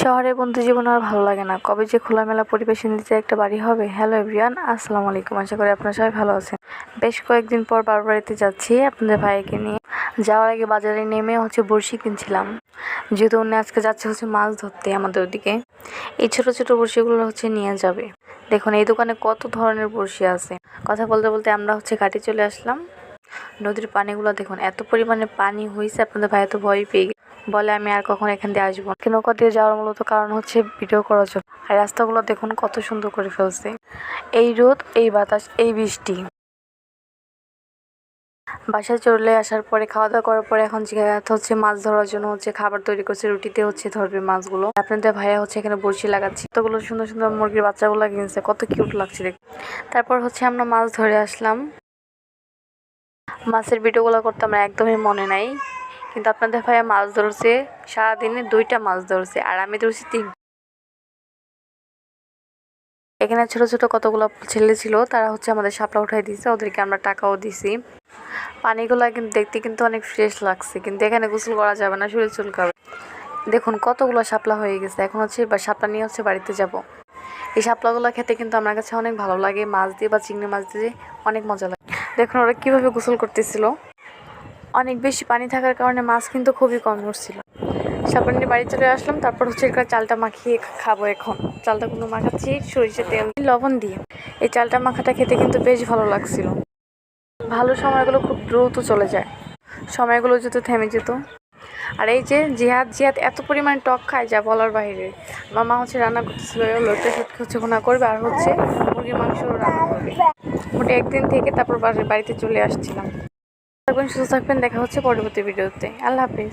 শহরে বন্ধু জীবন আর ভালো লাগে না। কবে যে খোলামেলা পরিবেশে নিচে একটা বাড়ি হবে। হ্যালো এভরিওয়ান, আসসালামু আলাইকুম। আশা করি আপনারা সবাই ভালো আছেন। বেশ কয়েকদিন পর বাবার বাড়িতে যাচ্ছি আপনাদের ভাইকে নিয়ে। যাওয়ার আগে বাজারে নেমে বড়শি কিনছিলাম, যেহেতু উনি আজকে যাচ্ছে মাছ ধরতে আমাদের ওদিকে। এই ছোট ছোট বড়শিগুলো নিয়ে যাবে। দেখুন এই দোকানে কত ধরনের বড়শি আছে। কথা বলতে বলতে আমরা ঘাটে চলে আসলাম। নদীর পানিগুলো দেখুন, এত পরিমাণে পানি হয়েছে, আপনাদের ভাই তো ভয় পেয়ে বলে আমি আর কখনো এখান দিয়ে আসবো। নৌকা দিয়ে যাওয়ার মূলত কারণ ভিডিও করার জন্য। আর রাস্তাগুলো দেখুন কত সুন্দর করে ফেলছে। এই রোদ, এই বাতাস, এই বৃষ্টি। বাসায় চলে আসার পরে খাওয়া দাওয়া করার পরে এখন মাছ ধরার জন্য খাবার তৈরি করছে। রুটিতে ধরবে মাছগুলো। আপনাদের ভাইয়া এখানে বড়শি লাগাচ্ছে। কতগুলো সুন্দর সুন্দর মুরগির বাচ্চাগুলো কিনছে, কত কিউট লাগছে দেখতে। তারপর আমরা মাছ ধরে আসলাম। মাছের ভিডিওগুলো করতে আমার একদমই মনে নাই, কিন্তু আপনাদের ভাইয়া মাছ ধরছে। সারাদিনে 2টা মাছ ধরছে আর আমি ধরছি 3। এখানে ছোট ছোট কতগুলো ছেলে ছিল, তারা আমাদের শাপলা উঠাই দিয়েছে। ওদেরকে আমরা টাকাও দিছি। পানিগুলো দেখতে কিন্তু অনেক ফ্রেশ লাগছে, কিন্তু এখানে গোসল করা যাবে না, শরীর চুলকাবে। দেখুন কতগুলো শাপলা হয়ে গেছে। এখন শাপলা নিয়ে বাড়িতে যাব। এই শাপলাগুলো খেতে কিন্তু আমার কাছে অনেক ভালো লাগে। মাছ দিয়ে বা চিংড়ি মাছ দিয়ে অনেক মজা লাগে। দেখুন ওরা কিভাবে গোসল করতেছিল। অনেক বেশি পানি থাকার কারণে মাছ কিন্তু খুবই কম উঠছিল। শাপলা নিয়ে বাড়ি চলে আসলাম। তারপর চালটা মাখিয়ে খাবো। এখন চালটা কিন্তু মাখাচ্ছি সরিষার তেল, লবণ দিয়ে। এই চালটা মাখাটা খেতে কিন্তু বেশ ভালো লাগছিল। ভালো সময়গুলো খুব দ্রুত চলে যায়, সময়গুলো যদি থেমে যেত। আর এই যে জিহাদ এত পরিমাণে টক খায় যা বলার বাইরে। আমার মা রান্না করতেছিল, লোটে শুটকি ভুনা করবে আর মুরগির মাংস রান্না করবে। মোটে একদিন থেকে তারপর বাড়িতে চলে আসছিলাম। থাকবেন, সুস্থ থাকবেন। দেখা হচ্ছে পরবর্তী ভিডিওতে। আল্লাহ হাফিজ।